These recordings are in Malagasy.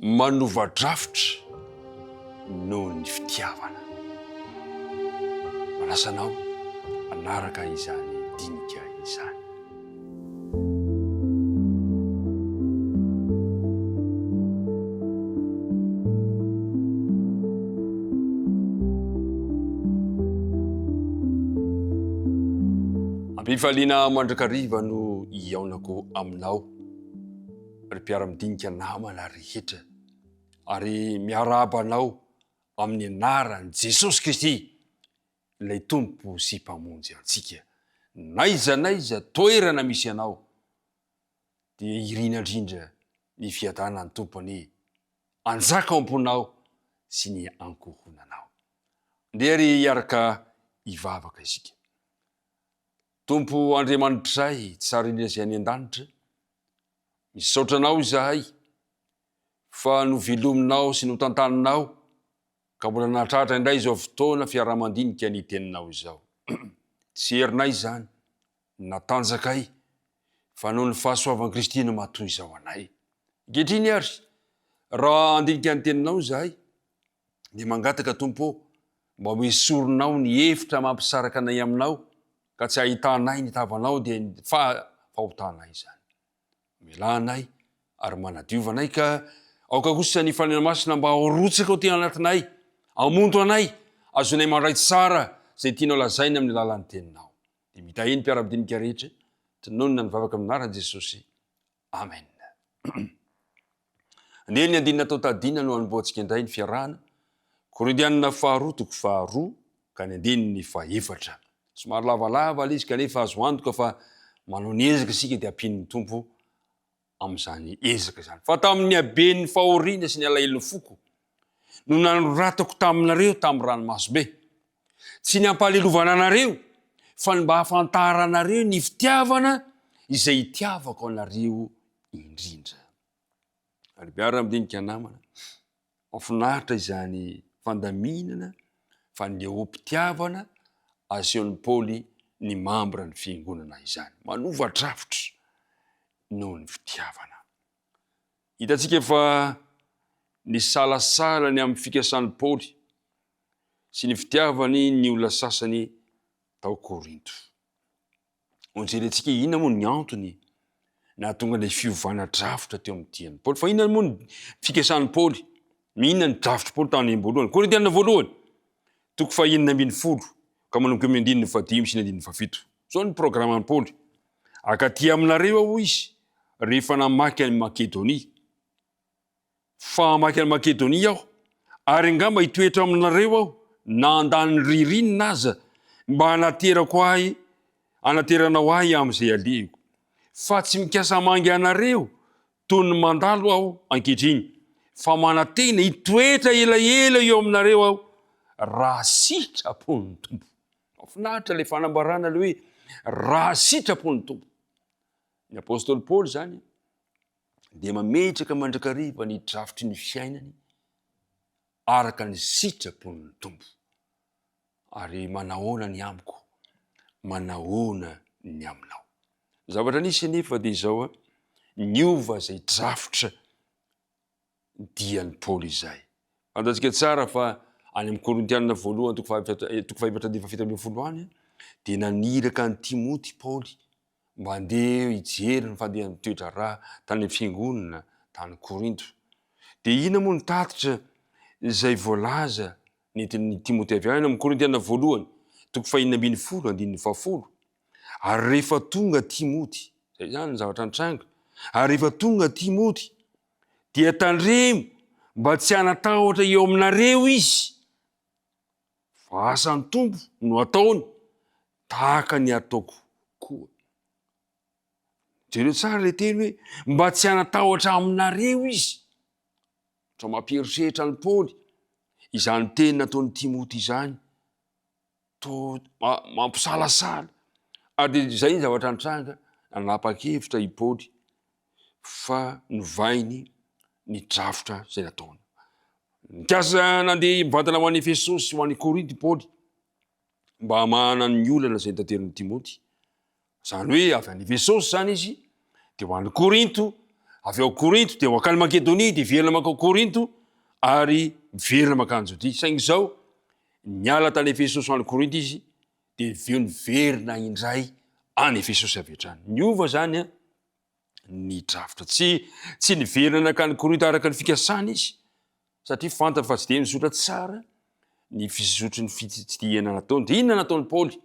Manovadrafitra noho ny fitiavana. Manasanao anaraka izany dinika izany. Ampifaliana mandrakariva no iaonako aminao ry mpiara-midinika namana rehetra ary miarabanao amin'ny anaran'i Jesosy Kristy, ilay tompo sy mpamonjy antsika. Naiza toerana misy anao dia irina indrindra ny fiadanany tompony anjaka amponao sy ny ankohonanao. Ndery iaraka ivavaka isika. Tompo Andriamanitray, tsara indrindra izay any an-danitra, misaotranao izahay fa novelominao sy notantaninao ka mbola nahatratra indray izao fotoana fiarahamandinika ny teninao izao. Tsy herinay izany, natanjakay, fa noho ny fahasoavan'i Kristy no matoy izao anay. Ankehitriny ary, raha andinika ny teninao izahay, dia mangataka Tompo mba ho esorinao ny hevitra mampisaraka anay aminao, ka tsy ahitanay ny tavanao dia fahotanay izany. Melanay ary manadiovanay ka aoka kosa ny fanena masina mba horotsaka ho tena anatinay, amonto anay, azonay mandray tsara izay tianao lazaina amin'ny alalan'ny teninao. Dia mitahiny mpiara-midinika rehetra, tinonona ny vavaka amin'ny anaran'i Jesosy. Amen. Andeha ny andinina tao tadina no anomboantsika indray ny fiarahana. Korintianina 2:2 ka ny andininy 4. Somary lavalava izy kanefa azo antoka fa manao ny ezaka isika dia ampin'ny Tompo amin'izany ezaka izany. Fa tamin'ny haben'ny fahoriana sy ny alahelo ny foko no nanoratako taminareo tamin'ny ranomasobe, tsy ny hampahalelovana anareo fa ny mba hafantaranareo ny fitiavana izay itiavako anareo indrindra. Ary miara-midinika namana, mahafinaritra izany fandaminana fa neom-pitiavana asehon'ny Paoly ny mambra ny fiangonana izany. Manovadrafitra noho ny fitiavana. Hitantsika fa ny salasalany amin'ny fikasan'ny Paoly sy ny fitiavany ny olona sasany tao Korinto. Onjerentsika inona moa ny antony nahatonga ilay fiovana drafitra teo amin'ny tian'ny Paoly. Fa inona moa ny fikasan'ny Paoly? Inona ny drafitra Paoly tany voalohany? Korintianina voalohany, 9:10 ka manomboka amin'ny 5 sy 7. Zao ny programan'ny Paoly. Akaty aminareo aho izy rehefa namaky any Makedonia. Fa hamaky any Makedonia aho, ary angamba hitoetra aminareo aho na andany ririnina aza mba hanateranao ahy amin'izay alehiko. Fa tsy mikasa mangy anareo toy ny mandalo aho ankehitriny, fa manantena hitoetra elaela eo aminareo aho raha sitrapon'ny Tompo. Mahafinaritra ilay fanambarana ilay hoe raha sitrapon'ny Tompo. Ny apôstôly Paoly zany dia mametraka mandrakariva ny drafitry ny fiainany araka ny sitrapon'ny Tompo. Ary manahoana ny amiko, manahoana ny aminao. Zavatra nisy nefa dia izao, niova izay drafitra dian'ny Paoly izay. Fantatsika tsara fa any amin'ny Korintianina voalohany 2:7 any dia naniraka ny Timoty Paoly mba handeha hijery ny fandehan'ny toetra raha tany amin'ny fiangonana tany Korinto. Dia ina moa ny tatitra izay voalaza nentin'ny Timoty avy any amin'ny Korintianina voalohany 2:9-10. Ary rehefa tonga Timoty, izay zany ny zavatra nitranga, ary rehefa tonga Timoty dia tandremo mba tsy hanatahotra eo aminareo izy, fa asan'ny Tompo no ataony tahaka ny ataoko koa. Jereo tsara ilay teny hoe mba tsy hanatahotra aminareo izy. Otra mampieritreritra ny Paoly izany teny nataon'ny Timoty izany, mampisalasala. Ary izay ny zavatra nitranga, nanapa-kevitra i Paoly fa novainy ny drafitra izay nataony. Nikasa nandeha mivantana ho an'i Efesosy sy ho an'i Korinty Paoly mba hamahana ny olana izay tanteriny Timoty. Zany hoe avy any Efesosy zany izy, dia ho an'i Korinto avy ao Korinto dia hoakany Makedonia dia miverina makao Korinto ary miverina makany Jody. Saingy zao niala tany Efesosy any Korinto izy dia veo niverina indray any Efesosy avy hatrany. Niova zany a ny drafitra tsy niverina nakany Korinto araka ny fikasana izy satria fantany fa tsy dia mizotra tsara ny fisotry ny fitsidihana nataony. Dia inona nataony Paoly?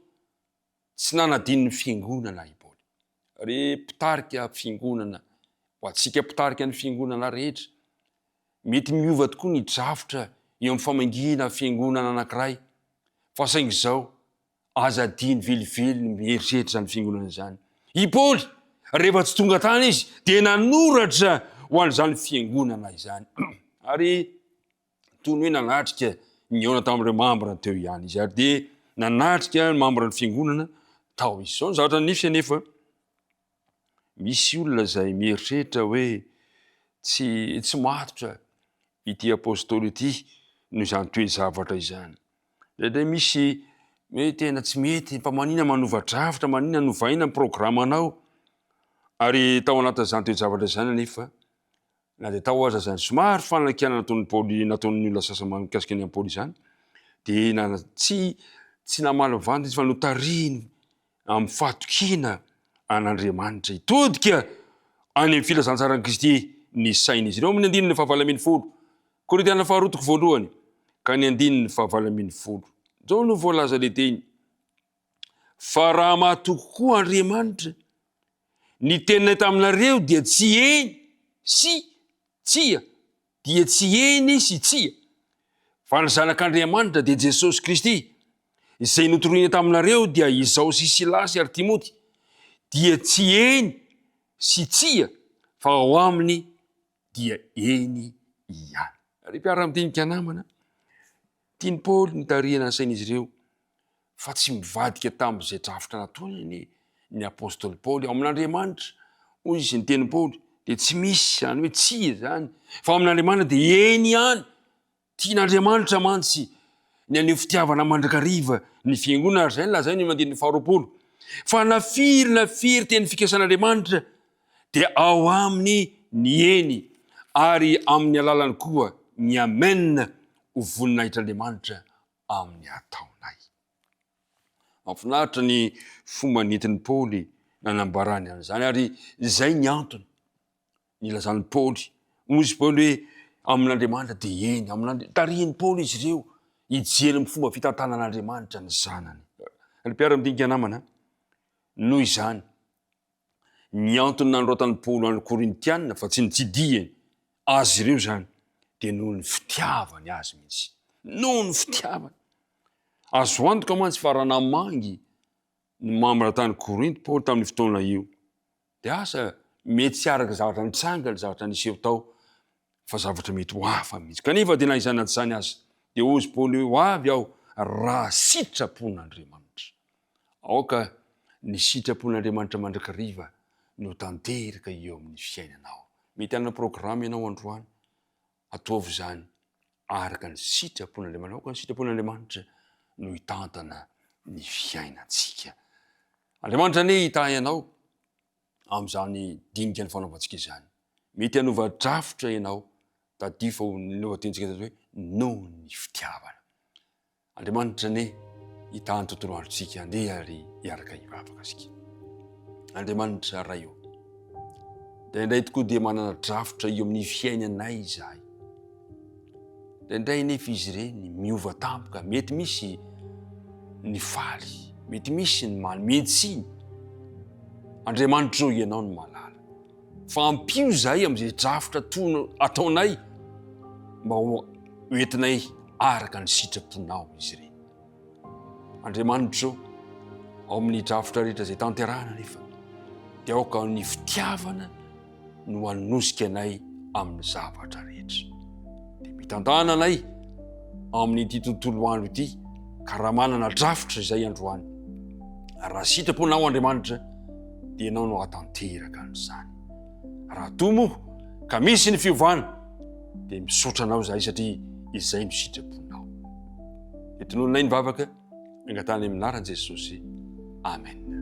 Tsy nanadino ny fiangonana i Paoly. Re mpitarika fiangonana ho antsika mpitarika ny fiangonana rehetra. Mety miova tokoa ny drafitra eo amin'ny famaingina fiangonana anankiray. Fa saingy zao aza diny velively ny mieritreritra zany fiangonana zany. I Paoly rehefa tsy tonga tany izy dia nanoratra ho an'izany fiangonana izany. Ary toy ny hoe nanatrika ny eo tamin'ireo membre teo ihany izy ary dia nanatrika ny membre ny fiangonana tao izy. Zao ny zavatra nify anefa misy olona zay mieritreritra hoe tsy matotra ity apôstôly ity no izany toe-zavatra izany. Dia misy hoe tena tsy mety fa manina manova drafitra, manina novaina ny programanao. Ary tao anatin'izany toe-zavatra izany anefa na dia tao aza zany somary fanankiana nataon'ny Paoly, nataon'ny olona sasany mikasika ny Paoly izany dia tsy namaly vandy izy fa notariny amin'ny fahatokiana an'Andriamanitra hitodika any amin'ny filazantsarany Kristy ny sain'izy ireo. Amin'ny andininy fahavalo folo Korintiana faharotoko voalohany ka ny andininy fahavalo folo. Zao no voalaza le teny: fa raha mahatoky koa Andriamanitra ny tenay taminareo dia tsy eny sy tsia, dia tsy eny sy tsia, fa ny zanak'Andriamanitra dia Jesosy Kristy izay notoriana taminareo dia izao sy Silasy ary Timoty, dia tsy eny sy tsia fa ao aminy dia eny ihany. Ary mpiara-mitinika namana, tiany Paoly nitarihana ny sain'izy ireo fa tsy mivadika tamin'izay drafitra nataony ny apôstôly Paoly ao amin'Andriamanitra. Hoy izy ny teny Paoly dia tsy misy zany hoe tsia zany, fa amin'Andriamanitra dia eny ihany. Tian'Andriamanitra mantsy ny aneo fitiavana mandrakariva ny fiangonana ary zay lazainy ny mandininy faharoapolo. Fa nafiry teny fikasan'Andriamanitra dia ao aminy ny eny ary amin'ny alalany koa ny amen ho voninahitr'Andriamanitra amin'ny ataonay. Mahafinaritra ny fomba nentin'ny Paoly nanambarany an'izany ary zay ny antony nilazan'ny Paoly. Mozy Paoly hoe amin'Andriamanitra dia eny, tarihin'ny Paoly izy ireo hijery amin'ny fomba fitantanan'Andriamanitra ny zanany. Ary mpiara-mitinika namana, noho izany ny antony nandroatan'ny Paoly any Korintiana fa tsy nitsidihany azy ireo zany dia noho ny fitiavany azy mihitsy. Noho ny fitiavany. Azo antoka mantsy fa raha namangy ny membre tany Korinto Paoly tamin'ny fotoana io dia asa mety tsy araka zavatra nitsanga, ny zavatra niseho tao, fa zavatra mety ho hafa mihitsy. Kanefa dia na izany na tsy izany aza dia ozy Paoly hoe ho avy aho raha sitrapon'Andriamanitra. Aoka ny sitrapon'Andriamanitra mandrakariva no tanteraka eo amin'ny fiainanao. Mety hanana programa ianao androany, ataovy zany araka ny sitrapon'Andriamanitra. Aoka ny sitrapon'Andriamanitra no hitantana ny fiainantsika. Andriamanitra ane hitahy ianao amin'izany dinika ny fanaovantsika izany. Mety hanova drafitra ianao, tadio fa lohatentsika hoe noho ny fitiavana. Andriamanitra ane hitahy ny tontolo androntsika andeha ary hiaraka hivavaka sika. Andriamanitra ray eo. Dia indray tokoa dia manana drafitra eo amin'ny fiainanay izahay. Dia indray nefa izy ireny miova tampoka, mety misy ny faly, mety misy ny maly, mihetsiny. Andriamanitra eo ianao no malala. Fa ampio zahay amin'izay drafitra ataonay mba hoentinay araka ny sitraponao izy ireny. Andriamanitra eo ao amin'ny drafitra rehetra izay tanterahana nefa dia aoka ny fitiavana no hanosika anay amin'ny zavatra rehetra. Dia mitantana anay amin'ity tontolo andro ity ka raha manana drafitra izay androany. Raha sitraponao Andriamanitra dia ianao no hatanteraka an'izany. Raha toa moa ka misy ny fiovana dia misaotra anao zahay satria izay no sitraponao. Etin'olonay ny vavaka, angatany amin'ny anaran'i Jesosy. Amen.